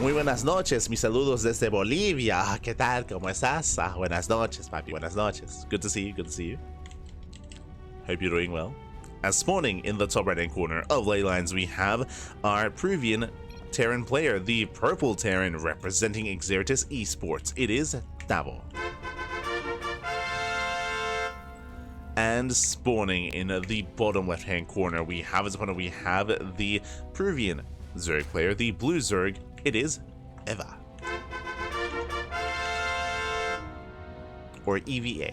Muy buenas noches, mis saludos desde Bolivia. ¿Qué tal? ¿Cómo estás? Buenas noches, papi. Buenas noches. Good to see you. Good to see you. Hope you're doing well. As spawning in the top right-hand corner of Leylines, we have our Peruvian Terran player, the purple Terran representing Xeritus Esports. It is Tavo. And spawning in the bottom left-hand corner, we have as opponent, we have the Peruvian Zerg player, the blue Zerg. It is EVA. Or EVA.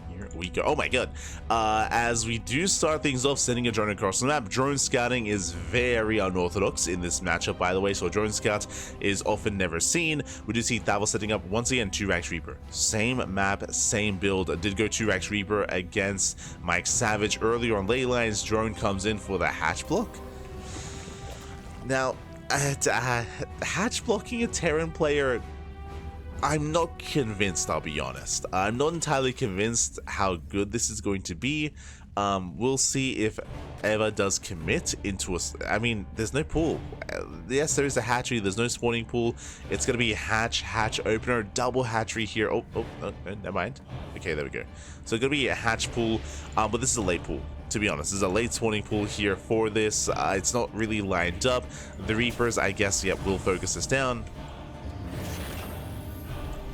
Here we go. Oh my god. As we do start things off, sending a drone across the map. Drone scouting is very unorthodox in this matchup, by the way, so drone scout is often never seen. We do see Tavo setting up once again 2-Rax Reaper. Same map, same build. Did go 2-Rax Reaper against Mike Savage earlier on Leylines. Drone comes in for the hatch block. Now, hatch blocking a Terran player, I'm not convinced, I'll be honest. I'm not entirely convinced how good this is going to be. We'll see if EVA does commit into a... I mean, there's no pool. Yes, there is a hatchery. There's no spawning pool. It's going to be hatch opener, double hatchery here. Oh, never mind. Okay, there we go. So it's going to be a hatch pool, but this is a late pool. To be honest, there's a late spawning pool here for this. It's not really lined up. The Reapers, I guess, yeah, will focus this down.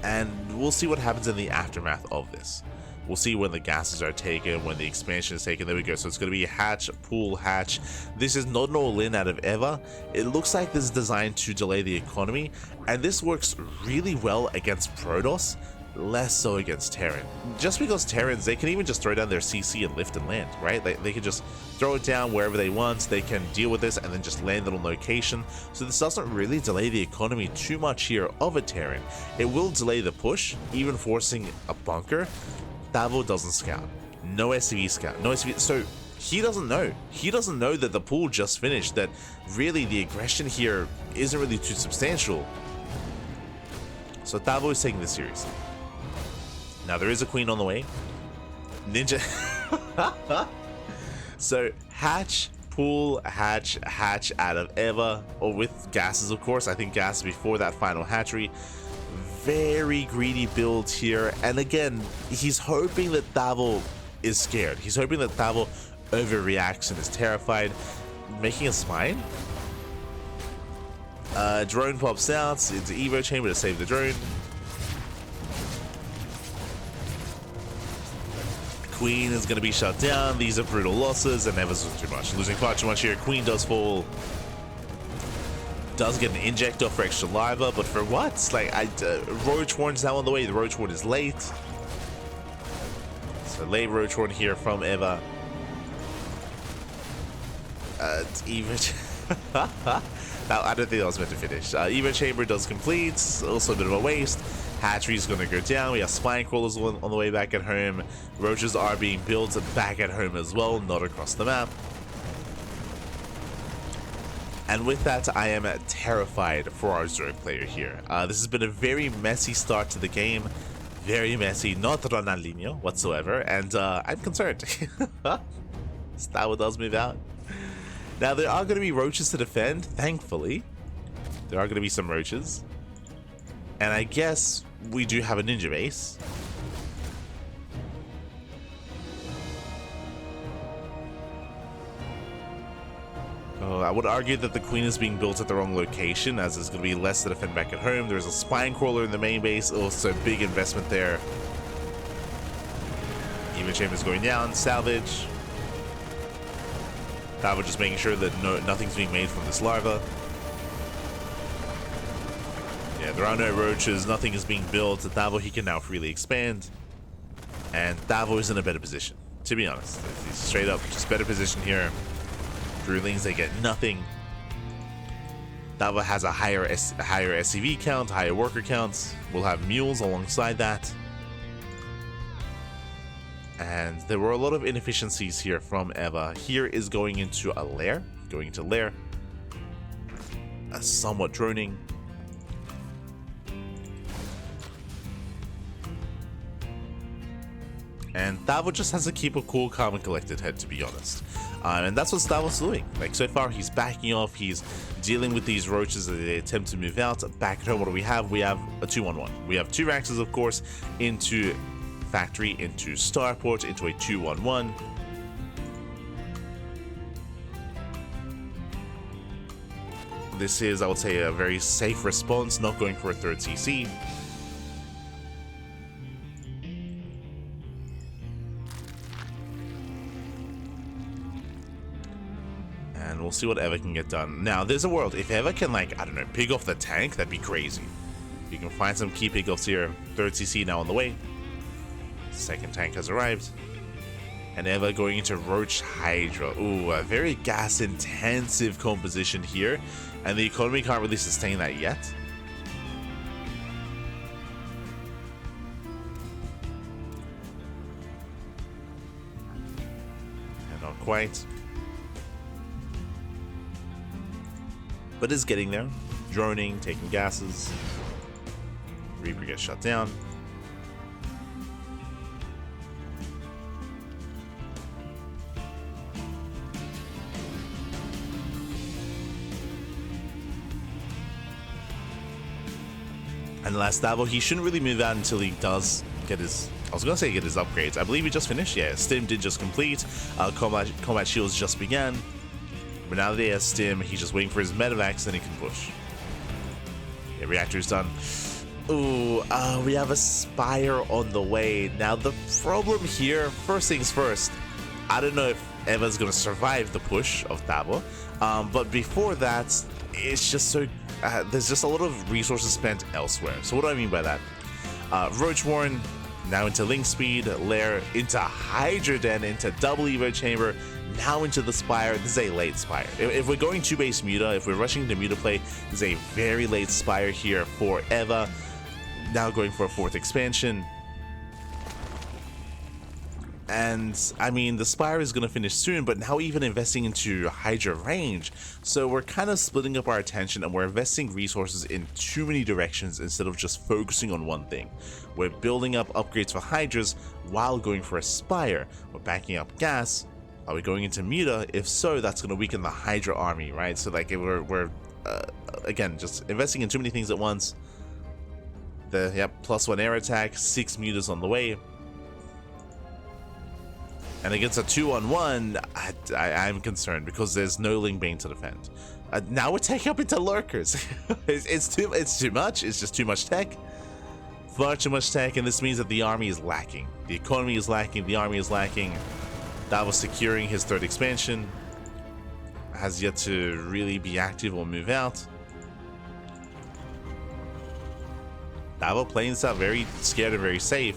And we'll see what happens in the aftermath of this. We'll see when the gases are taken, when the expansion is taken. There we go. So it's going to be a hatch, pool, hatch. This is not an all-in out of EVA. It looks like this is designed to delay the economy. And this works really well against Protoss, less so against Terran. Just because Terrans, they can even just throw down their CC and lift and land, right? They can just throw it down wherever they want. They can deal with this and then just land it on location. So this doesn't really delay the economy too much here of a Terran. It will delay the push, even forcing a bunker. Tavo doesn't scout. No SCV scout. No SCV. So he doesn't know. He doesn't know that the pool just finished, that really the aggression here isn't really too substantial. So Tavo is taking this seriously. Now there is a queen on the way. Ninja. So hatch, pool, hatch out of EVA, or with gases, of course. I think gases before that final hatchery. Very greedy build here. And again, he's hoping that Tavo is scared. He's hoping that Tavo overreacts and is terrified. Making a spine. Drone pops out. It's an EVA chamber to save the drone. Queen is going to be shut down. These are brutal losses, and Eva's too much. Losing far too much here. Queen does fall. Does get an inject off for extra liver, but for what? Like, Roach Horn's now on the way. The Roach Horn is late. So late Roach Horn here from EVA. It's EVA. Now, I don't think that was meant to finish. EVA chamber does complete. Also a bit of a waste. Hatchery is going to go down. We have spine crawlers on the way back at home. Roaches are being built back at home as well, not across the map. And with that, I am terrified for our Zerg player here. This has been a very messy start to the game. Very messy, not Ronaldinho whatsoever. And I'm concerned. Tavo does move out. Now, there are going to be roaches to defend, thankfully. There are going to be some roaches. And I guess we do have a ninja base. I would argue that the queen is being built at the wrong location, as there's going to be less to defend back at home. There's a spine crawler in the main base, also big investment there. Even chamber's going down, salvage. Tavo just making sure that nothing's being made from this larva. Yeah, there are no roaches, nothing is being built. Tavo, he can now freely expand. And Tavo is in a better position, to be honest. He's straight up, just better position here. Drewlings, they get nothing. Tavo has a higher SCV count, higher worker counts. We'll have mules alongside that. And there were a lot of inefficiencies here from EVA. Here is going into a lair. A somewhat droning. And Tavo just has to keep a cool, calm, and collected head, to be honest. And that's what Tavo's doing. Like, so far, he's backing off, he's dealing with these roaches as they attempt to move out. Back at home, what do we have? We have a 2-1-1. We have 2 Raxes, of course, into factory, into starport, into a 2-1-1. This is, I would say, a very safe response, not going for a 3rd CC. And we'll see what EVA can get done. Now, there's a world. If EVA can, like, I don't know, pick off the tank, that'd be crazy. You can find some key pick-offs here. 3rd CC now on the way. 2nd tank has arrived. And EVA going into Roach Hydra. Ooh, a very gas-intensive composition here. And the economy can't really sustain that yet. And not quite. But it's getting there. Droning, taking gases. Reaper gets shut down. And last Tavo, he shouldn't really move out until he does get his, I was gonna say get his upgrades. I believe he just finished. Yeah, Stim did just complete. Combat shields just began. But now that he has Stim, he's just waiting for his medevacs, then he can push. Yeah, reactor's done. Ooh, we have a Spire on the way. Now the problem here, first things first, I don't know if EVA's gonna survive the push of Tavo. But before that, it's just so there's just a lot of resources spent elsewhere. So what do I mean by that? Roach Warren now into Link Speed, Lair into Hydra Den, into double Evo Chamber, now into the Spire. This is a late Spire. If we're going 2-base Muta, if we're rushing to Muta play, this is a very late Spire here for EVA. Now going for a 4th expansion. And I mean, the Spire is going to finish soon, but now even investing into Hydra range. So we're kind of splitting up our attention and we're investing resources in too many directions instead of just focusing on one thing. We're building up upgrades for Hydras while going for a Spire. We're backing up gas. Are we going into Muta? If so, that's going to weaken the Hydra army, right? So like we're again, just investing in too many things at once. +1 air attack, 6 Mutas on the way. And against a 2-on-1, I'm concerned because there's no Ling Bane to defend. Now we're taking up into Lurkers. it's too much. It's just too much tech. Far too much tech, and this means that the army is lacking. The economy is lacking. The army is lacking. Tavo securing his 3rd expansion. Has yet to really be active or move out. Tavo playing this out very scared and very safe.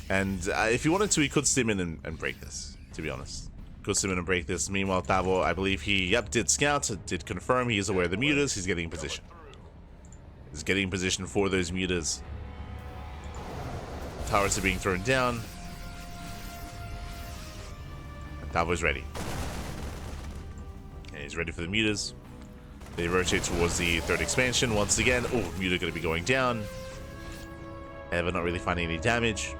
And if he wanted to, he could stim in and break this, to be honest. Could stim in and break this. Meanwhile, Tavo, I believe he, did scout, did confirm he is aware of the mutas. He's getting in position. He's getting in position for those mutas. Towers are being thrown down. And Tavo's ready. And he's ready for the mutas. They rotate towards the 3rd expansion once again. Oh, muta going to be going down. EVA not really finding any damage.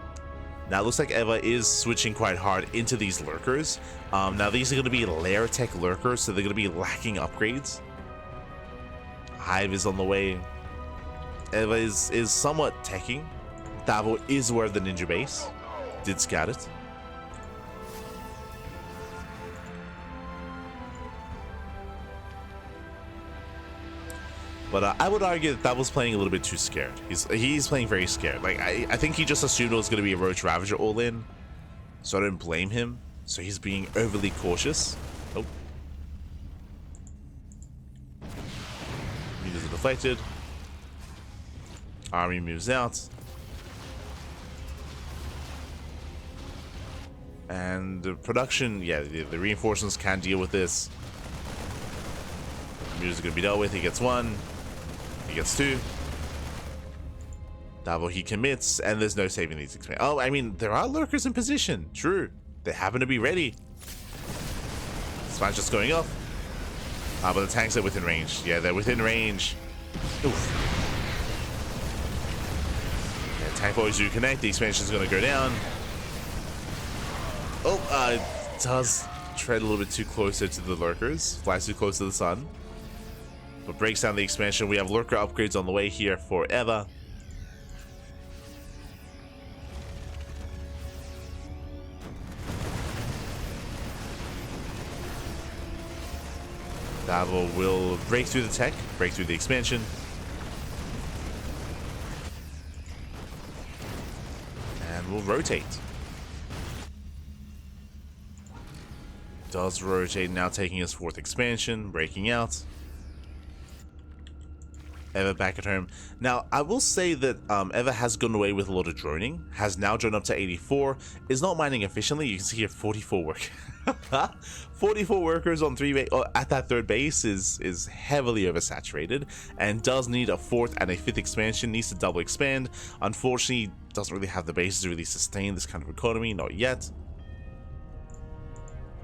Now it looks like EVA is switching quite hard into these lurkers. Now these are going to be lair tech lurkers, so they're going to be lacking upgrades. Hive is on the way. EVA is somewhat teching. Tavo is aware of the ninja base. Did scout it. But I would argue that Tavo's playing a little bit too scared. He's playing very scared. Like I think he just assumed it was going to be a Roach Ravager all-in, so I don't blame him. So he's being overly cautious. Oh, meters are deflected. Army moves out, and the production. Yeah, the reinforcements can deal with this. Meters are going to be dealt with. He gets 1. He gets 2. Tavo, he commits, and there's no saving these expansions. Oh, I mean, there are lurkers in position. True. They happen to be ready. Smash just going off. But the tanks are within range. Yeah, they're within range. Oof. tank forwards do connect. The expansion is going to go down. Oh, it does tread a little bit too closer to the lurkers. Flies too close to the sun. But breaks down the expansion. We have lurker upgrades on the way here for EVA. Tavo will break through the tech, break through the expansion. And we'll rotate. Does rotate, now taking his 4th expansion, breaking out. EVA back at home. Now, I will say that EVA has gone away with a lot of droning, has now droned up to 84, is not mining efficiently. You can see here 44 work. 44 workers on 3 at that 3rd base is heavily oversaturated and does need a 4th and a 5th expansion, needs to double expand. Unfortunately, doesn't really have the bases to really sustain this kind of economy, not yet.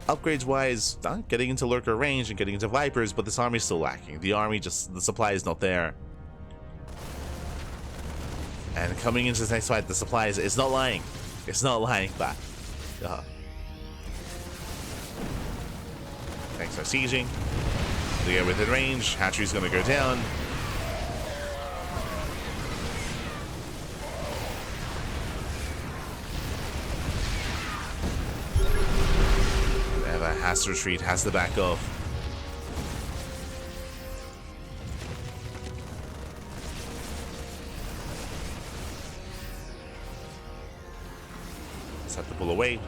Upgrades wise, getting into lurker range and getting into vipers, but this army is still lacking. The army the supply is not there. And coming into this next fight, the supply is not lying. It's not lying back. Tanks are sieging. They get within range. Hatchery's gonna go down. EVA has to retreat, has to back off. Just have to pull away.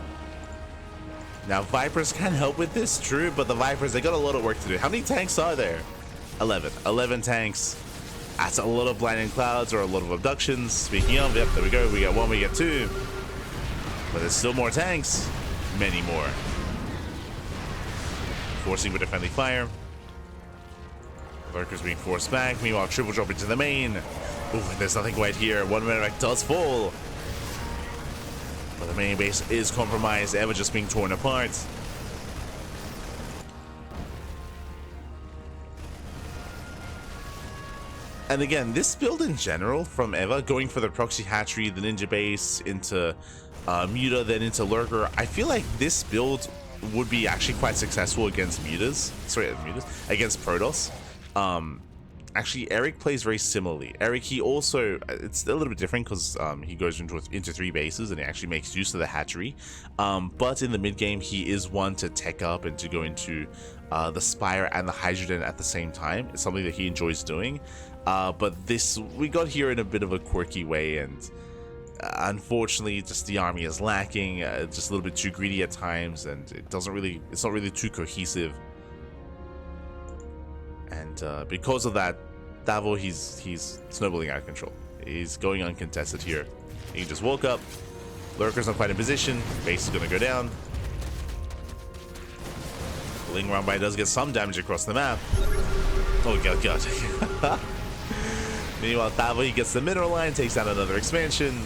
Now, Vipers can help with this, true, but the Vipers, they got a lot of work to do. How many tanks are there? 11. 11 tanks. That's a lot of blinding clouds or a lot of abductions. Speaking of, yep, there we go. We got 1, we got 2. But there's still more tanks. Many more. Forcing with a friendly fire. Lurkers being forced back. Meanwhile, triple drop into the main. Ooh, there's nothing quite here. 1 minute does fall. But the main base is compromised. EVA just being torn apart. And again, this build in general from EVA, going for the proxy hatchery, the ninja base, into Muta, then into lurker, I feel like this build would be actually quite successful against mutas. Sorry, mutas against Protoss. Actually, Eric plays very similarly. Eric, he also, it's a little bit different because he goes into 3 bases and he actually makes use of the hatchery. But in the mid game, he is one to tech up and to go into the Spire and the Hydrogen at the same time. It's something that he enjoys doing. But this, we got here in a bit of a quirky way, and unfortunately, just the army is lacking, just a little bit too greedy at times, and it's not really too cohesive. And because of that, Tavo, he's snowballing out of control. He's going uncontested here. He just woke up. Lurker's not quite in position. Base is gonna go down. Ling Rambai does get some damage across the map. Oh god. Meanwhile, Tavo, he gets the mineral line, takes down another expansion.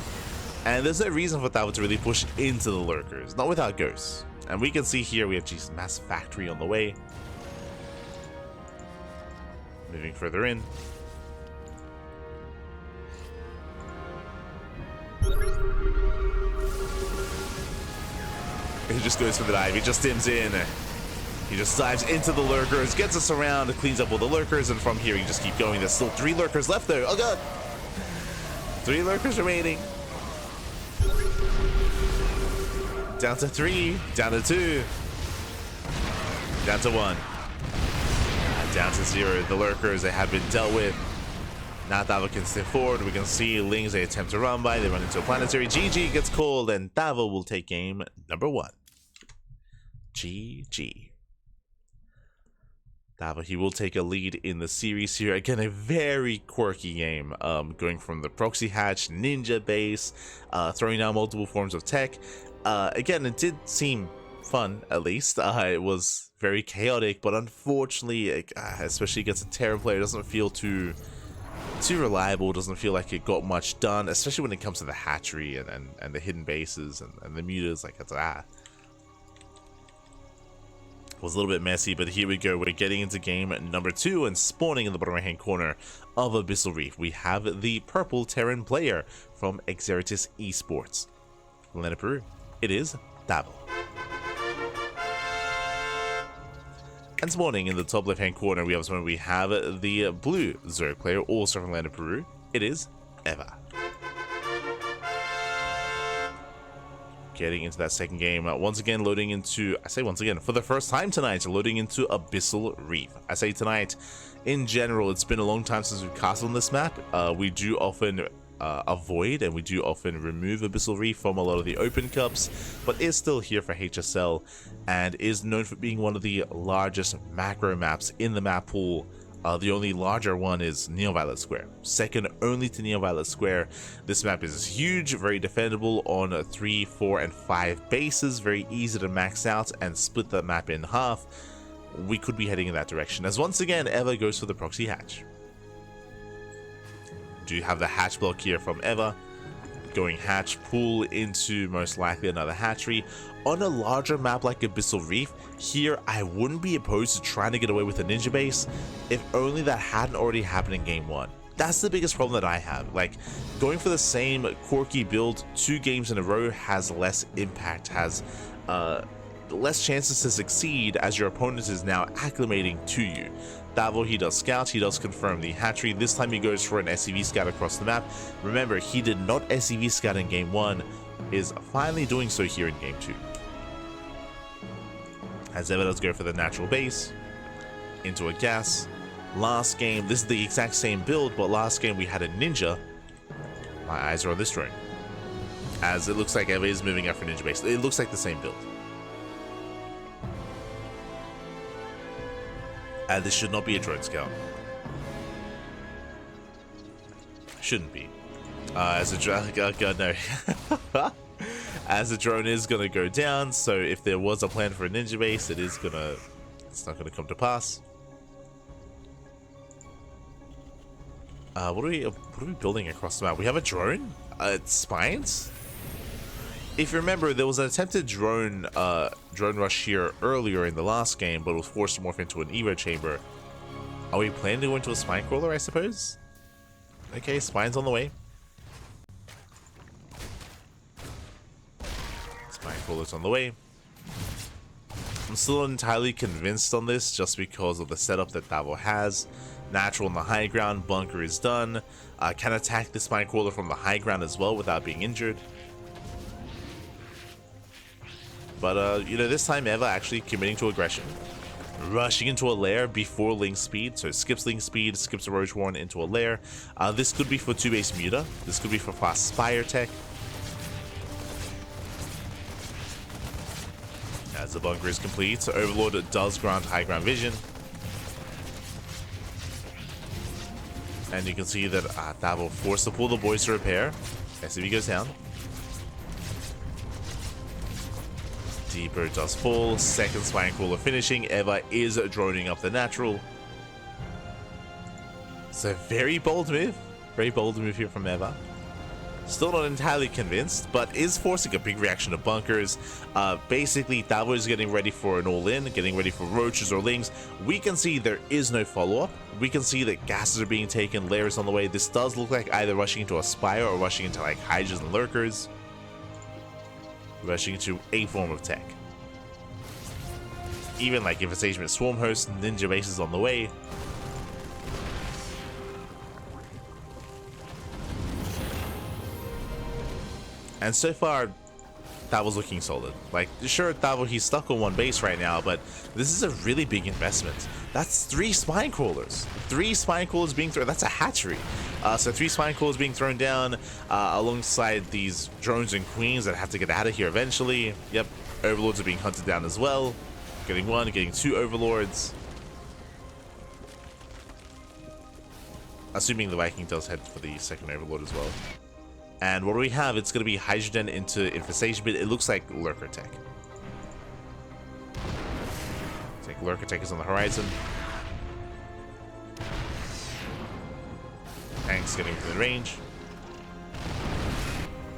And there's no reason for Tavo to really push into the lurkers, not without ghosts. And we can see here we have just mass factory on the way. Moving further in. He just goes for the dive. He just dims in. He just dives into the lurkers, gets us around, cleans up all the lurkers, and from here he just keep going. There's still 3 lurkers left there. Oh god! 3 lurkers remaining. Down to 3, down to 2, down to 1. Down to 0. The lurkers, they have been dealt with. Now Tavo can step forward. We can see Lings, they attempt to run by. They run into a planetary. GG gets called, and Tavo will take game number 1. GG. Tavo, he will take a lead in the series here. Again, a very quirky game. Going from the proxy hatch, ninja base, throwing down multiple forms of tech. Again, it did seem fun, at least. It was very chaotic, but unfortunately, especially against a Terran player, it doesn't feel too reliable. It doesn't feel like it got much done, especially when it comes to the hatchery and the hidden bases and the mutas. Like, it's Was a little bit messy, but here we go. We're getting into game number 2 and spawning in the bottom right hand corner of Abyssal Reef. We have the purple Terran player from Esports. From Lena, Peru, it is Tavo. And spawning in the top left hand corner, we have the blue Zerg player, also from Lena, Peru. It is EVA. Getting into that second game, once again loading into, I say once again, for the first time tonight, loading into Abyssal Reef. I say tonight, in general, it's been a long time since we've castled on this map. We do often avoid and we do often remove Abyssal Reef from a lot of the open cups, but is still here for HSL and is known for being one of the largest macro maps in the map pool. The only larger one is Neo-Violet Square, second only to Neo-Violet Square. This map is huge, very defendable on 3, 4, and 5 bases, very easy to max out and split the map in half. We could be heading in that direction, as once again EVA goes for the proxy hatch. Do have the hatch block here from EVA, going hatch, pull into most likely another hatchery. On a larger map like Abyssal Reef, here I wouldn't be opposed to trying to get away with a ninja base, if only that hadn't already happened in game 1. That's the biggest problem that I have. Like, going for the same quirky build 2 games in a row has less impact, has less chances to succeed as your opponent is now acclimating to you. Tavo, he does scout, he does confirm the hatchery. This time he goes for an SCV scout across the map. Remember, he did not SCV scout in game 1, is finally doing so here in game 2. As EVA does go for the natural base, into a gas. Last game, this is the exact same build, but last game we had a ninja. My eyes are on this drone, as it looks like EVA is moving up for ninja base. It looks like the same build. And this should not be a drone scout. Shouldn't be. As a drone, God no. As the drone is gonna go down, so if there was a plan for a ninja base, it's not gonna come to pass. What are we building across the map? We have a drone? It's spines? If you remember, there was an attempted drone rush here earlier in the last game, but was forced to morph into an EVA chamber. Are we planning to go into a spine crawler, I suppose? Okay, spine's on the way. Spine crawler's on the way. I'm still not entirely convinced on this, just because of the setup that Tavo has. Natural on the high ground, bunker is done. Can attack the spine crawler from the high ground as well without being injured. But, you know, this time EVA actually committing to aggression. Rushing into a lair before Link speed, so skips Link speed, skips a Roach Warren into a lair. This could be for 2-base Muta. This could be for fast Spire tech. As the bunker is complete, so Overlord does grant high ground vision. And you can see that Tavo forced to pull the boys to repair. SCV goes down. Deeper does fall, second spine crawler finishing. EVA is droning up the natural. So very bold move here from EVA. Still not entirely convinced, but is forcing a big reaction to bunkers. Basically, Tavo is getting ready for an all-in, getting ready for roaches or lings. We can see there is no follow-up. We can see that gases are being taken, layers on the way. This does look like either rushing into a Spire or rushing into like Hydras and Lurkers. Rushing into a form of tech. Even like Infestation with Swarm Host, Ninja bases on the way. And so far, Tavo's looking solid. Like, sure, Tavo, he's stuck on one base right now, but this is a really big investment. That's 3 spine crawlers. 3 spine crawlers being thrown. That's a hatchery. So 3 spine crawlers being thrown down alongside these drones and queens that have to get out of here eventually. Yep, overlords are being hunted down as well. Getting 1, getting 2 overlords. Assuming the Viking does head for the second overlord as well. And what do we have? It's going to be Hydrogen into Infestation, but it looks like Lurker Tech. Looks like Lurker Tech is on the horizon. Tank's getting within range.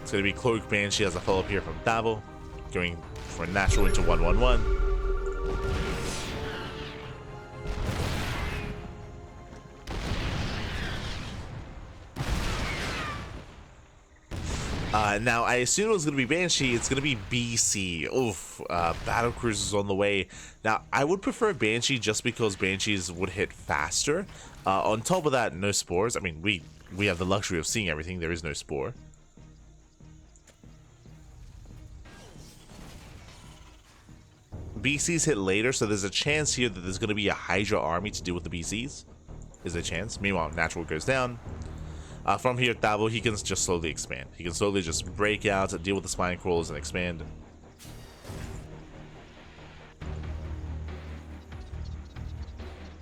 It's going to be Cloak Banshee as a follow-up here from Tavo. Going for a natural into 1-1-1. Now, I assume it was going to be Banshee. It's going to be BC. Oof. Battle Cruisers on the way. Now, I would prefer Banshee just because Banshees would hit faster. On top of that, no spores. I mean, we have the luxury of seeing everything. There is no spore. BCs hit later, so there's a chance here that there's going to be a Hydra army to deal with the BCs. Is a chance. Meanwhile, Natural goes down. From here, Tavo, he can just slowly expand. He can slowly just break out, deal with the spine crawlers, and expand.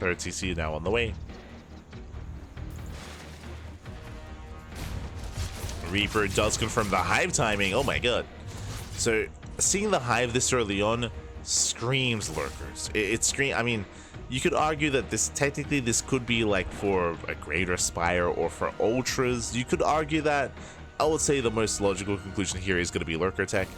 Third CC now on the way. Reaper does confirm the Hive timing. Oh my god. So, seeing the Hive this early on screams lurkers. It screams. I mean, you could argue that this could be like for a Greater Spire or for Ultras. You could argue that. I would say the most logical conclusion here is going to be lurker tech.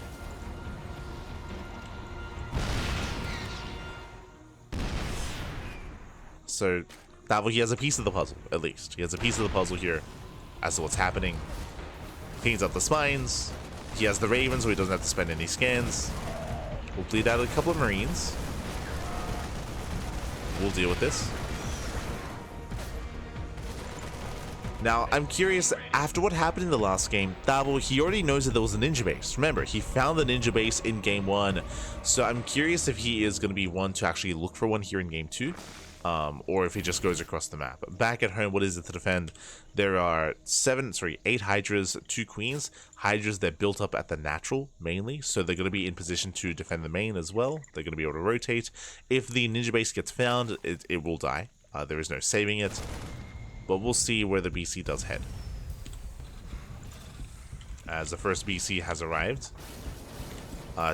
So, Tavo, he has a piece of the puzzle, at least. He has a piece of the puzzle here as to what's happening. Cleans up the spines. He has the Ravens, so he doesn't have to spend any scans. We'll bleed out a couple of Marines. We'll deal with this. Now, I'm curious, after what happened in the last game, Tavo, he already knows that there was a ninja base. Remember, he found the ninja base in game 1. So I'm curious if he is going to be one to actually look for one here in game 2. Or if he just goes across the map. Back at home, what is it to defend? There are 8 Hydras, 2 Queens. Hydras, they're built up at the natural, mainly, so they're going to be in position to defend the main as well. They're going to be able to rotate. If the ninja base gets found, it will die. There is no saving it. But we'll see where the BC does head. As the first BC has arrived.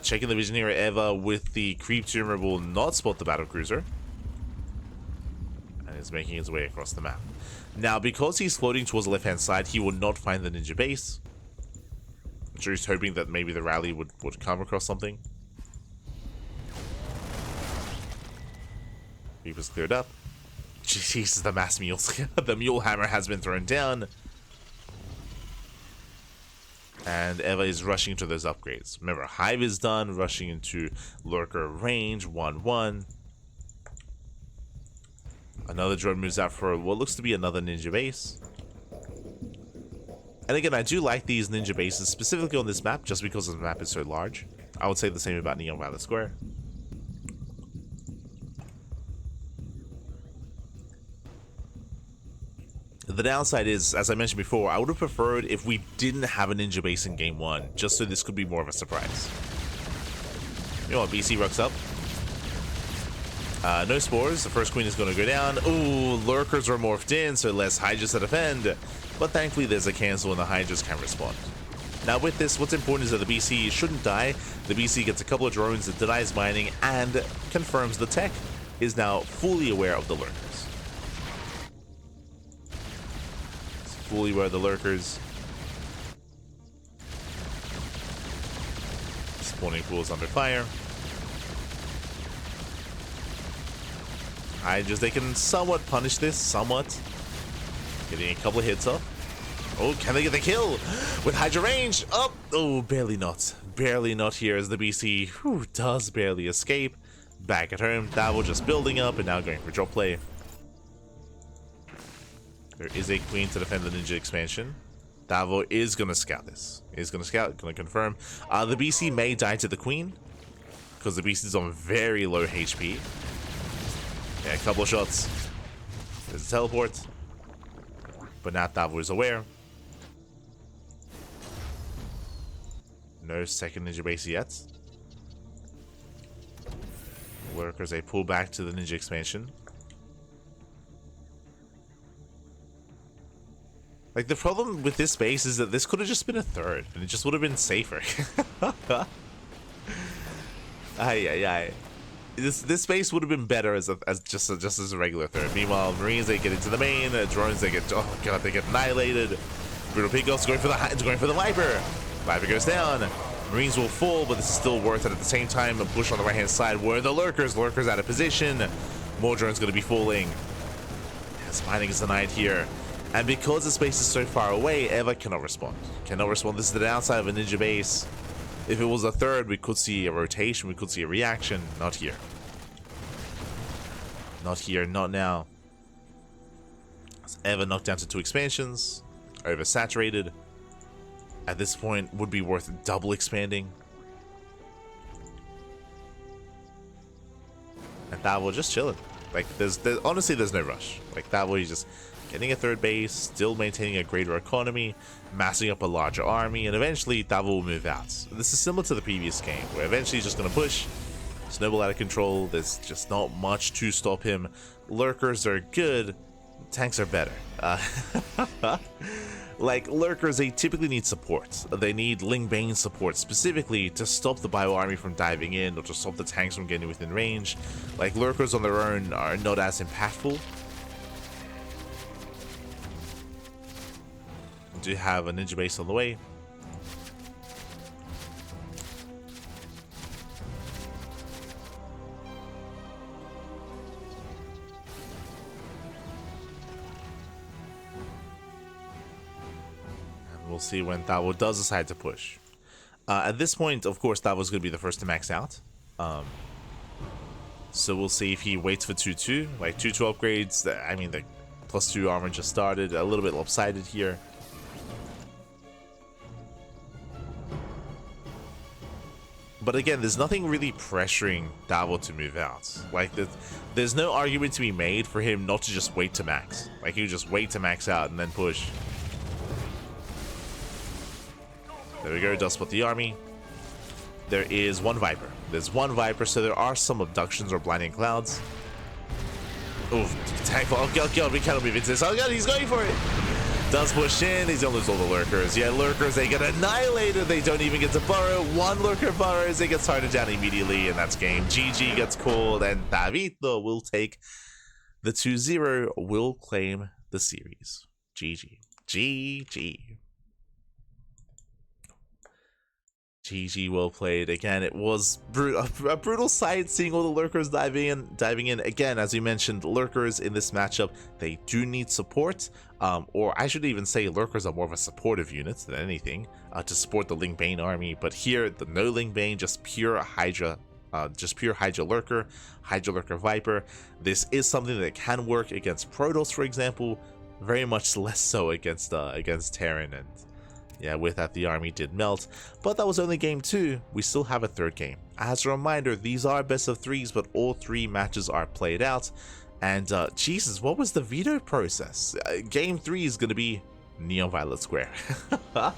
Checking the Visionary EVA with the Creep Tumor will not spot the Battlecruiser. Is making his way across the map. Now, because he's floating towards the left-hand side, he will not find the ninja base. I'm sure he's hoping that maybe the rally would come across something. Reaper's cleared up. Jesus, the mass mules. The mule hammer has been thrown down. And Eva is rushing into those upgrades. Remember, Hive is done, rushing into Lurker range, 1-1. Another drone moves out for what looks to be another ninja base. And again, I do like these ninja bases, specifically on this map, just because the map is so large. I would say the same about Neon Violet Square. The downside is, as I mentioned before, I would have preferred if we didn't have a ninja base in game 1, just so this could be more of a surprise. You know what, BC rocks up. No spores. The first queen is going to go down. Ooh, lurkers are morphed in, so less Hydras to defend. But thankfully, there's a cancel and the Hydras can respond. Now, with this, what's important is that the BC shouldn't die. The BC gets a couple of drones that denies mining and confirms the tech is now fully aware of the lurkers. It's fully aware of the lurkers. Spawning pool is under fire. Hydras, they can somewhat punish this, somewhat. Getting a couple of hits up. Oh, can they get the kill? With Hydra range! Up! Oh, barely not. Barely not here as the BC does barely escape. Back at home, Tavo just building up and now going for drop play. There is a queen to defend the ninja expansion. Tavo is going to scout this. Is going to scout, going to confirm. The BC may die to the queen because the BC is on very low HP. Yeah, a couple of shots. There's a teleport. But now Tavo is aware. No second ninja base yet. Lurkers, they pull back to the ninja expansion. Like, the problem with this base is that this could have just been a third, and it just would have been safer. Ay. This base would have been better as just as a regular third. Meanwhile, Marines, they get into the main. Drones, they get they get annihilated. Brutal Pickoffs going for the Viper. Viper goes down. Marines will fall, but this is still worth it. At the same time, a push on the right hand side. Where are the lurkers? Lurkers out of position. More drones going to be falling. Yes, mining is denied here. And because the space is so far away, EVA cannot respond. Cannot respond. This is the downside of a ninja base. If it was a third, we could see a rotation, we could see a reaction. Not here. Not here, not now. As EVA knocked down to 2 expansions. Oversaturated. At this point, would be worth double expanding. And Tavo just chilling. Like, there's honestly, there's no rush. Like, Tavo, he's just getting a third base, still maintaining a greater economy, massing up a larger army, and eventually Tavo will move out. This is similar to the previous game, where eventually he's just going to push, snowball out of control. There's just not much to stop him. Lurkers are good, tanks are better. Like, lurkers, they typically need support. They need Ling Bane support specifically to stop the bio army from diving in or to stop the tanks from getting within range. Like, lurkers on their own are not as impactful. We do have a ninja base on the way. We'll see when Tavo does decide to push. At this point, of course, Tavo's going to be the first to max out. So we'll see if he waits for 2-2. Like 2-2 upgrades. I mean, the +2 armor just started. A little bit lopsided here. But again, there's nothing really pressuring Tavo to move out. Like, there's no argument to be made for him not to just wait to max. Like, he would just wait to max out and then push. There we go, dust with the army. There is one Viper. There's one Viper, so there are some abductions or blinding clouds. Oh, tank. Oh god, we cannot move into this. Oh god, he's going for it. Does push in. He's gonna lose all the lurkers. Yeah, lurkers, they get annihilated. They don't even get to burrow. One lurker burrows. They get started down immediately, and that's game. GG gets called, and Davito will take the 2-0. Will claim the series. GG. GG. GG, well played. Again, it was a brutal sight seeing all the lurkers diving in. Again, as you mentioned, lurkers in this matchup, they do need support. Or I should even say lurkers are more of a supportive unit than anything to support the Ling Bane army. But here, the no Ling Bane, just pure Hydra. Hydra Lurker Viper. This is something that can work against Protoss, for example. Very much less so against Terran, and yeah, with that the army did melt. But that was only game 2. We still have a third game. As a reminder, these are best of 3s, but all 3 matches are played out. And Jesus, what was the veto process? Game 3 is going to be Neon Violet Square. I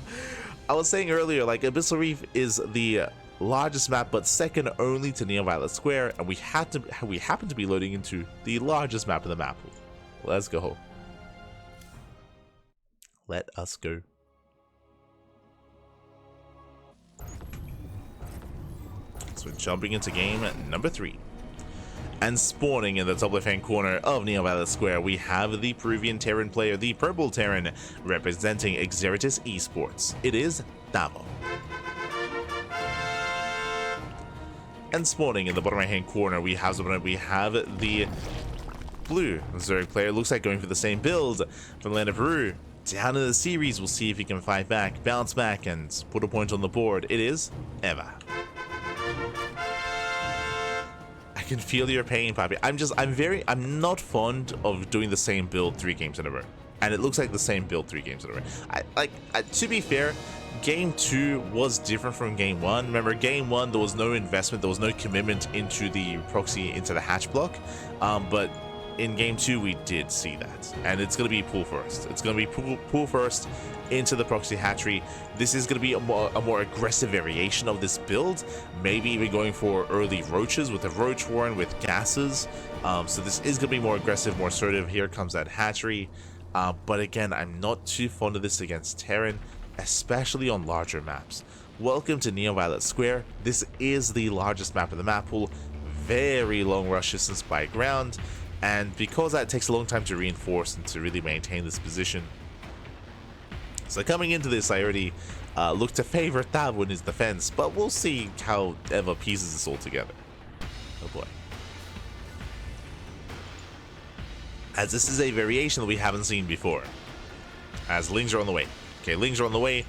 was saying earlier, like, Abyssal Reef is the largest map, but second only to Neon Violet Square, and we happen to be loading into the largest map in the map pool. Let's go. Let us go. So jumping into game number 3. And spawning in the top left-hand corner of Neon Violet Square, we have the Peruvian Terran player, the Purple Terran, representing Xeritus Esports. It is Tavo. And spawning in the bottom right-hand corner, we have the blue Zerg player. Looks like going for the same build from the land of Peru. Down in the series, we'll see if he can fight back, bounce back, and put a point on the board. It is EVA. I can feel your pain, Papi. I'm not fond of doing the same build 3 games in a row. And it looks like the same build 3 games in a row. To be fair, game 2 was different from game 1. Remember, game 1, there was no investment, there was no commitment into the proxy, into the hatch block. But in game 2, we did see that. And it's going to be pool first. It's going to be pool first into the proxy hatchery. This is going to be a more aggressive variation of this build. Maybe even going for early roaches with the roach warren with gases. So this is going to be more aggressive, more assertive. Here comes that hatchery. But again, I'm not too fond of this against Terran, especially on larger maps. Welcome to Neon Violet Square. This is the largest map of the map pool. Very long rush distance by ground. And because that takes a long time to reinforce and to really maintain this position. So coming into this, I already look to favor Tavo in his defense, but we'll see how EVA pieces this all together. Oh boy. As this is a variation that we haven't seen before. as Lings are on the way. Okay, Lings are on the way.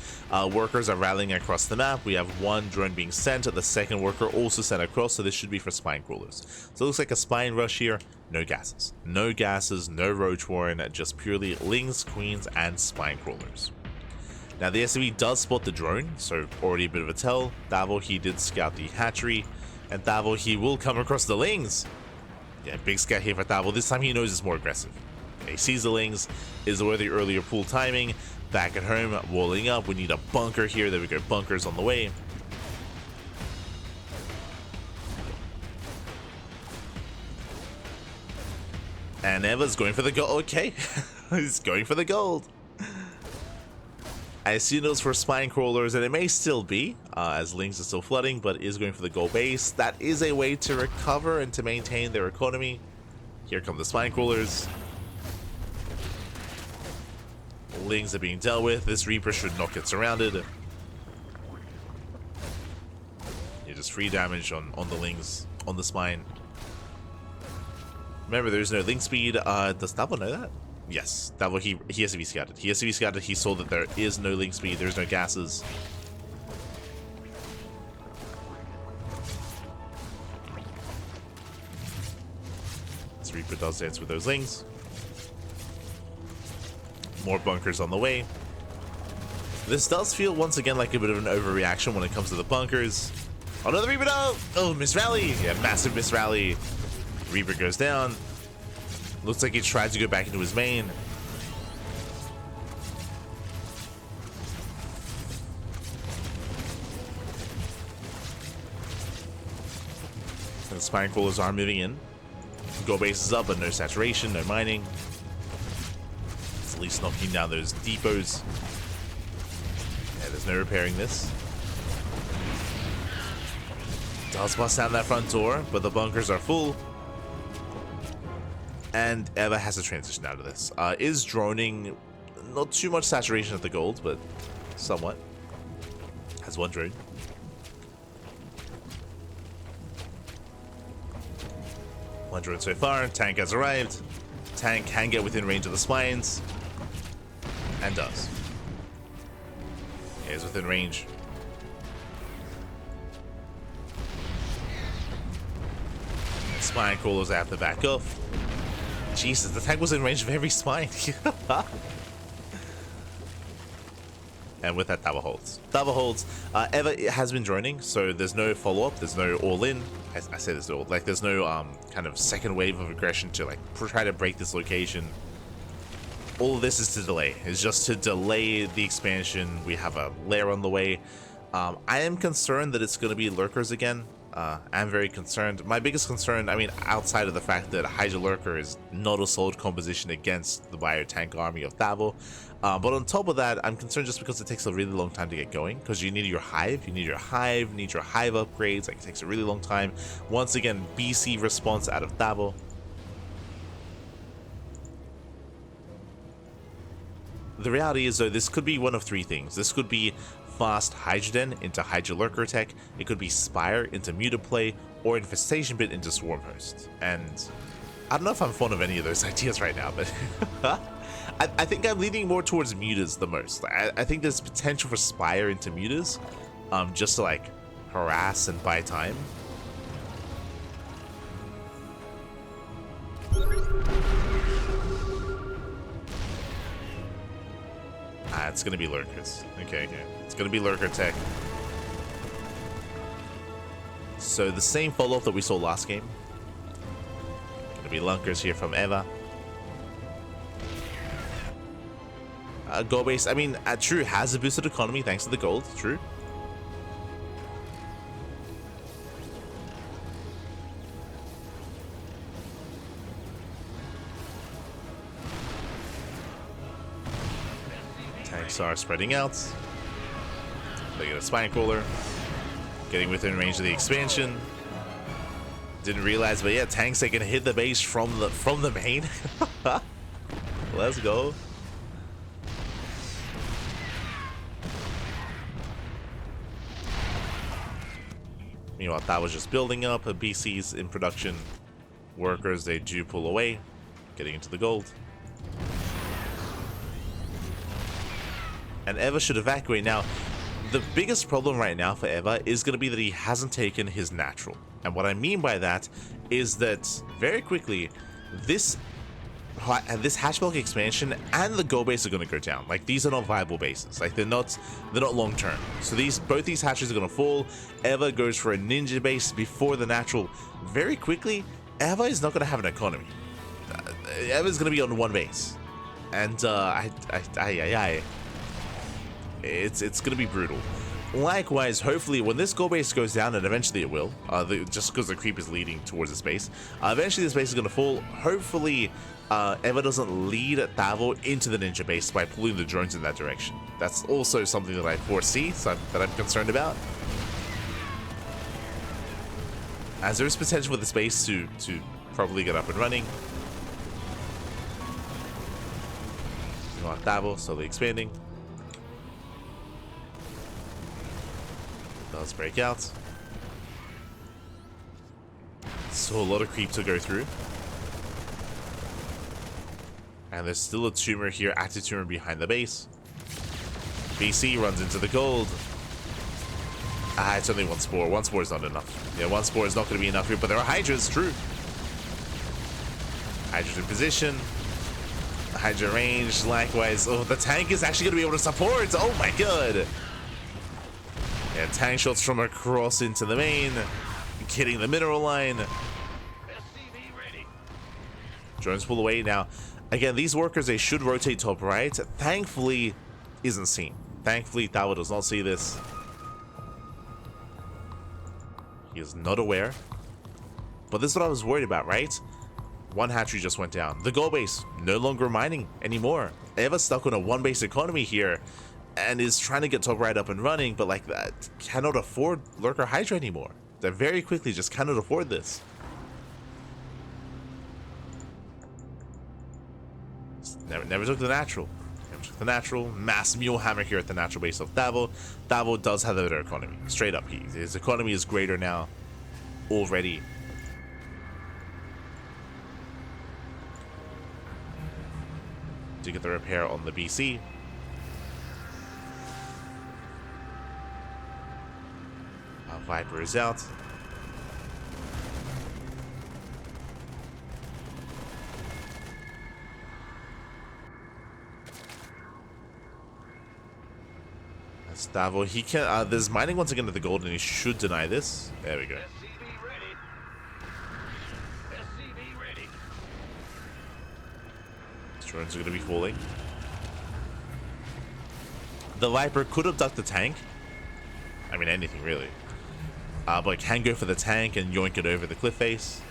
Workers are rallying across the map. We have one drone being sent. The second worker also sent across, so this should be for spine crawlers. So it looks like a spine rush here. No gases. No gases, no roach warren, just purely Lings, Queens, and spine crawlers. Now the SCV does spot the drone, so already a bit of a tell. Tavo, he did scout the hatchery, and Tavo, he will come across the Lings. Yeah, big scout here for Tavo. This time he knows it's more aggressive. Okay, sees the Lings, is aware of the earlier pool timing. Back at home, walling up. We need a bunker here. There we go, bunkers on the way. And Eva's going for the gold. Okay, he's going for the gold. I assume it was for spine crawlers, and it may still be, as Lings is still flooding, but is going for the gold base. That is a way to recover and to maintain their economy. Here come the spine crawlers. Lings are being dealt with. This Reaper should not get surrounded. Yeah, just free damage on the Lings, on the spine. Remember, there's no link speed. Does Tavo know that? Yes, Tavo, he has to be scouted. He has to be scouted. He saw that there is no link speed. There's no gases. This Reaper does dance with those Lings. More bunkers on the way. This does feel once again like a bit of an overreaction when it comes to the bunkers. Oh no, the Reaper, no! Oh, miss rally! Yeah, massive miss rally. Reaper goes down. Looks like he tried to go back into his main. The spine crawlers are moving in. Go base is up, but no saturation, no mining. It's at least knocking down those depots. Yeah, there's no repairing this. Does bust down that front door, but the bunkers are full. And Eva has to transition out of this. Is droning, not too much saturation at the gold, but somewhat. Has one drone. One drone so far. Tank has arrived. Tank can get within range of the spines. And does. Yeah, he's within range. And spine crawlers have to back off. Jesus, the tank was in range of every spine. And with that, Tavo holds. Tavo holds. Eva has been droning, so there's no follow-up. There's no all-in. I say there's no, like, there's no kind of second wave of aggression to, like, try to break this location. All of this is to delay. It's just to delay the expansion. We have a lair on the way. I am concerned that it's going to be lurkers again. I'm very concerned. My biggest concern, I mean, outside of the fact that Hydra Lurker is not a solid composition against the bio-tank army of Tavo, but on top of that, I'm concerned just because it takes a really long time to get going, because you need your hive, you need your hive upgrades, like it takes a really long time. Once again, BC response out of Tavo. The reality is, though, this could be one of three things. This could be fast Hydroden into Hydra Lurker tech, it could be Spire into Mutaplay, or Infestation Bit into Swarm Host. And I don't know if I'm fond of any of those ideas right now, but I think I'm leaning more towards Mutas the most. I think there's potential for Spire into Mutas, just to like harass and buy time. It's gonna be lurkers. Okay. It's gonna be lurker tech. So the same follow-up that we saw last game. Gonna be lunkers here from Eva. Gold base. I mean, True has a boosted economy thanks to the gold. True. Tanks are spreading out. They get a spine crawler. Getting within range of the expansion. Didn't realize, but yeah, tanks are gonna hit the base from the main. Let's go. Meanwhile, that was just building up. BC's in production. Workers, they do pull away, getting into the gold. and EVA should evacuate. Now, the biggest problem right now for EVA is going to be that he hasn't taken his natural. And what I mean by that is that very quickly, this hatchblock expansion and the gold base are going to go down. Like, these are not viable bases. Like, they're not long term. So both these hatches are going to fall. EVA goes for a ninja base before the natural. Very quickly, EVA is not going to have an economy. EVA is going to be on one base, and it's going to be brutal. Likewise, hopefully, when this gold base goes down, and eventually it will, just because the creep is leading towards the space, eventually this base is going to fall. Hopefully, EVA doesn't lead Tavo into the ninja base by pulling the drones in that direction. That's also something that I foresee, that I'm concerned about. As there is potential for the space to probably get up and running. Tavo slowly expanding. Does break out. So a lot of creep to go through. And there's still a tumor here, active tumor behind the base. BC runs into the gold. It's only one spore. One spore is not enough. Yeah, one spore is not going to be enough here, but there are Hydras, true. Hydras in position. Hydra range, likewise. Oh, the tank is actually going to be able to support. Oh my god. Yeah, tank shots from across into the main, hitting the mineral line. Drones pull away now. Again, these workers, they should rotate top right. Thankfully, isn't seen. Thankfully, Tavo does not see this. He is not aware. But this is what I was worried about, right? One hatchery just went down. The gold base no longer mining anymore. EVA stuck on a one base economy here and is trying to get top right up and running, but like that cannot afford Lurker Hydra anymore. They very quickly just cannot afford this. Never took the natural. Never took the natural. Mass Mule Hammer here at the natural base of Tavo. Tavo does have a better economy. Straight up, his economy is greater now already. To get the repair on the BC. Viper is out. That's Tavo. He can. There's mining once again at the gold, and he should deny this. There we go. Drones are going to be falling. The Viper could abduct the tank. I mean, anything really. But can go for the tank and yoink it over the cliff face.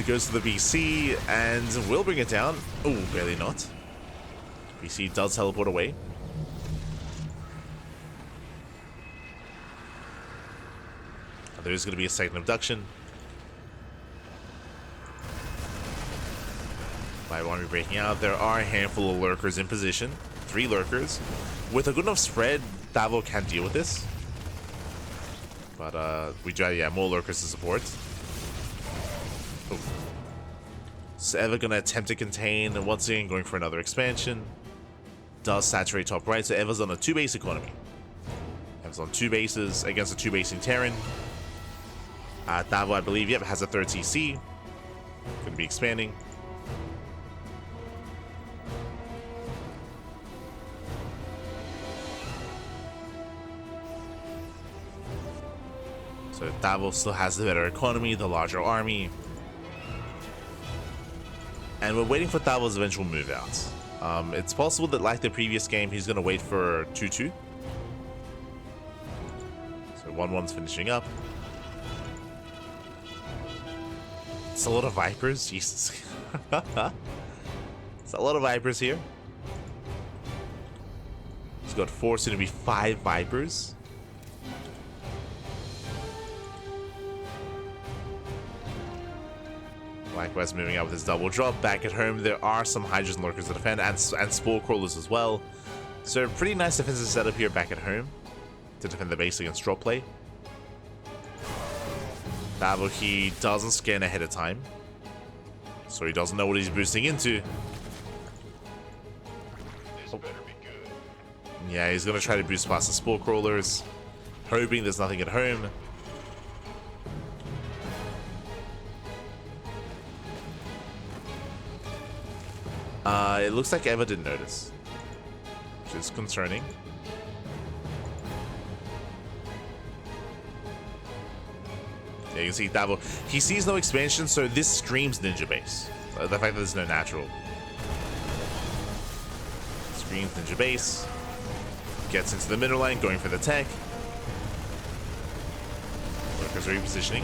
Goes to the BC and will bring it down. Oh, barely not. BC does teleport away. There's going to be a second abduction. By one breaking out, there are a handful of lurkers in position. 3 lurkers. With a good enough spread, Tavo can deal with this. But we try, yeah, more lurkers to support. Oh. So EVA going to attempt to contain, and once again going for another expansion. Does saturate top right, so EVA's on a 2-base economy. EVA's on 2 bases against a 2-basing Terran. Tavo, I believe, yep, has a 3rd CC. Going to be expanding. So Tavo still has the better economy, the larger army. And we're waiting for Tavo's eventual move out. It's possible that, like the previous game, he's going to wait for 2-2. So 1-1's finishing up. It's a lot of Vipers, Jesus. It's a lot of Vipers here. He's got 4, soon to be 5 Vipers. Likewise, moving out with his double drop. Back at home, there are some Hydras and Lurkers to defend, and Spore Crawlers as well. So, pretty nice defensive setup here back at home to defend the base against drop play. Tavo, he doesn't scan ahead of time, so he doesn't know what he's boosting into. Yeah, he's gonna try to boost past the spore crawlers, hoping there's nothing at home. It looks like EVA didn't notice, which is concerning. Yeah, you can see Tavo. He sees no expansion, so this screams ninja base. The fact that there's no natural. Screams ninja base. Gets into the middle line, going for the tech. Lurker's repositioning.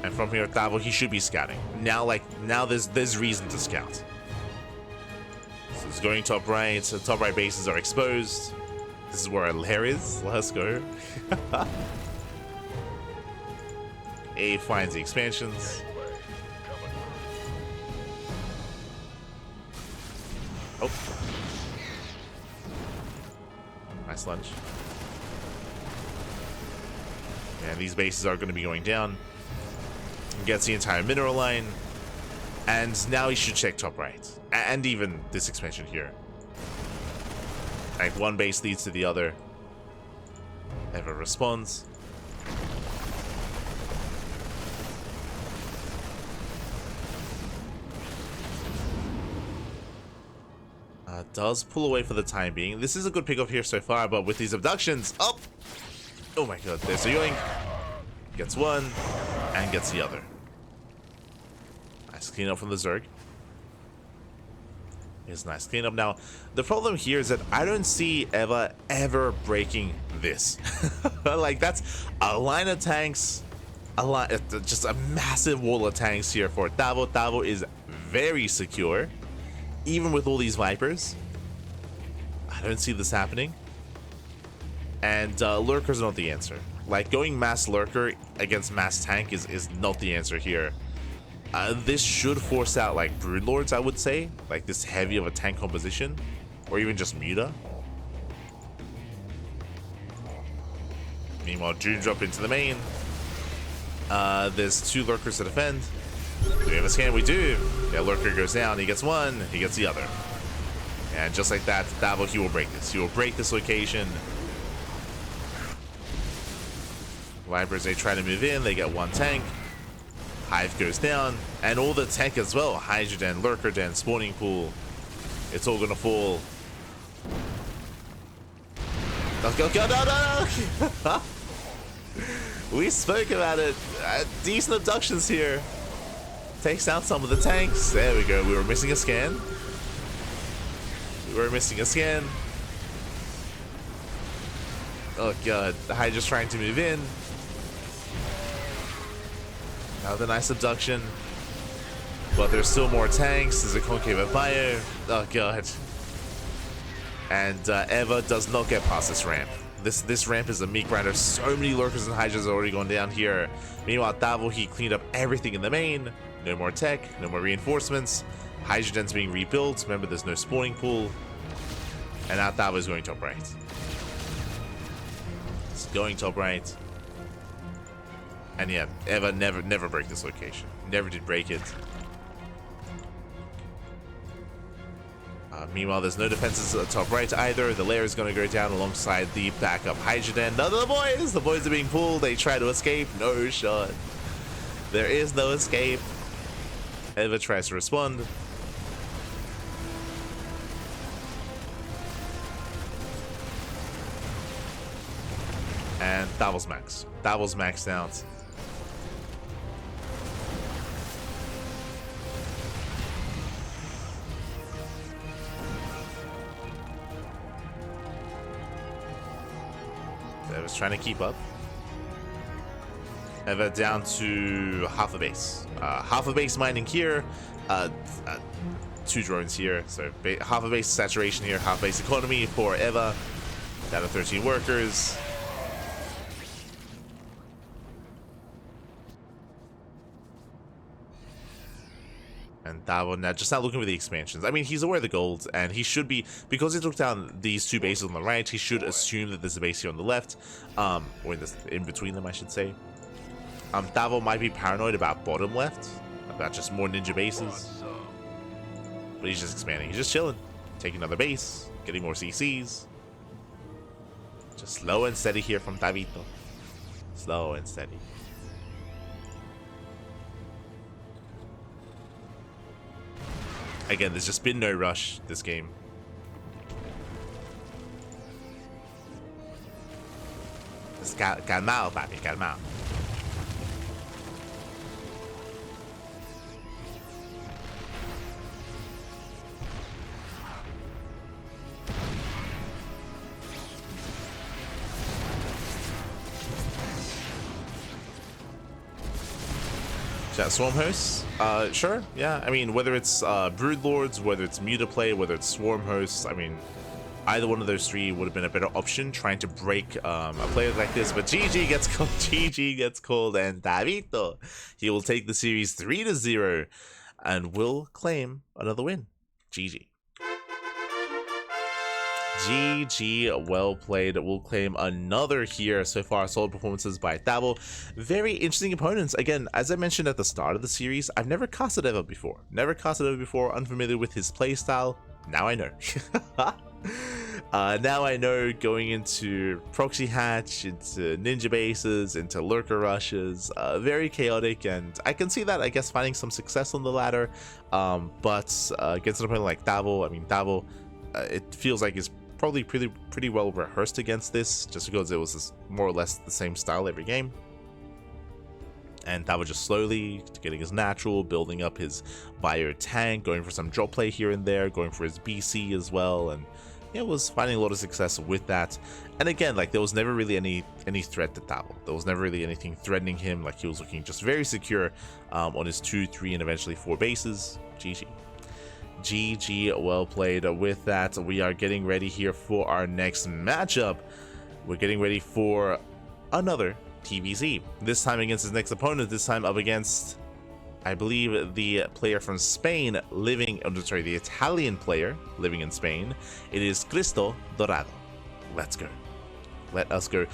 And from here, Tavo, he should be scouting. Now there's reason to scout. So it's going top right. So top right bases are exposed. This is where our lair is. Let's go. A finds the expansions. Oh. Nice lunge. And these bases are going to be going down. Gets the entire mineral line. And now he should check top right. And even this expansion here. Like one base leads to the other. Never responds. Does pull away for the time being. This is a good pickup here so far, but with these abductions, up! Oh my god, there's a yoink. Gets one, and gets the other. Nice cleanup from the Zerg. It's nice cleanup. Now, the problem here is that I don't see EVA ever breaking this. Like, that's a line of tanks, just a massive wall of tanks here for Tavo. Tavo is very secure, even with all these Vipers. I don't see this happening. And Lurker's not the answer. Like, going mass Lurker against mass tank is not the answer here. This should force out, like, Broodlords, I would say. Like, this heavy of a tank composition. Or even just Muta. Meanwhile, June drop into the main. There's two Lurkers to defend. Do we have a scan? We do. Yeah, Lurker goes down. He gets one. He gets the other. And just like that, Tavo, he will break this. He will break this location. Vipers, they try to move in. They get one tank. Hive goes down. And all the tech as well. Hydra Den, Lurker Den, Spawning Pool. It's all going to fall. No. We spoke about it. Decent abductions here. Takes down some of the tanks. There we go. We were missing a scan. Oh god. The Hydra's trying to move in. Another nice abduction. But there's still more tanks. There's a concave bio. Oh god. And EVA does not get past this ramp. This ramp is a meat grinder. So many Lurkers and Hydras are already going down here. Meanwhile, Tavo, he cleaned up everything in the main. No more tech, no more reinforcements. Hydra Den's being rebuilt. Remember, there's no spawning pool. And now Tavo is going top right. It's going top right. And yeah, EVA never break this location. Never did break it. Meanwhile, there's no defenses at the top right either. The lair is going to go down alongside the backup Hydra Den. None of the boys are being pulled. They try to escape. No shot. There is no escape. EVA tries to respond. And Tavo's max. Tavo's maxed out. EVA's trying to keep up. EVA down to half a base. Half a base mining here. Two drones here. So half a base saturation here. Half base economy for EVA. Down to 13 workers. And Tavo now just not looking for the expansions. I mean, he's aware of the gold, and he should be, because he took down these two bases on the right, he should assume that there's a base here on the left, or in between them, I should say. Tavo might be paranoid about bottom left, about just more ninja bases, but he's just expanding. He's just chilling, taking another base, getting more CCs. Just slow and steady here from Tavito. Slow and steady. Again, there's just been no rush this game. Just calmao, papi, calmao. Swarm hosts? Sure, yeah. I mean, whether it's Brood Lords, whether it's Mutaplay, whether it's Swarm hosts, I mean, either one of those three would have been a better option trying to break a player like this. But GG gets called, GG gets called, and Tavito, he will take the series 3-0 and will claim another win. GG. GG, well played. We'll claim another here. So far, solid performances by Tavo. Very interesting opponents. Again, as I mentioned at the start of the series, I've never casted EVA before. Unfamiliar with his playstyle. Now I know. Now I know, going into proxy hatch, into ninja bases, into lurker rushes, very chaotic, and I can see that, I guess, finding some success on the ladder. But against an opponent like Tavo, I mean, Tavo, it feels like is probably pretty well rehearsed against this, just because it was more or less the same style every game. And Tavo just slowly getting his natural, building up his bio tank, going for some drop play here and there, going for his BC as well, and yeah, was finding a lot of success with that. And again, like, there was never really any threat to Tavo. There was never really anything threatening him. Like, he was looking just very secure on his 2, 3, and eventually 4 bases. GG. GG, well played. With that, we are getting ready here for our next matchup. We're getting ready for another TvZ. This time against his next opponent, this time up against, I believe, the player from Spain living, sorry, the Italian player living in Spain. It is Cristo Dorado. Let's go. Let us go.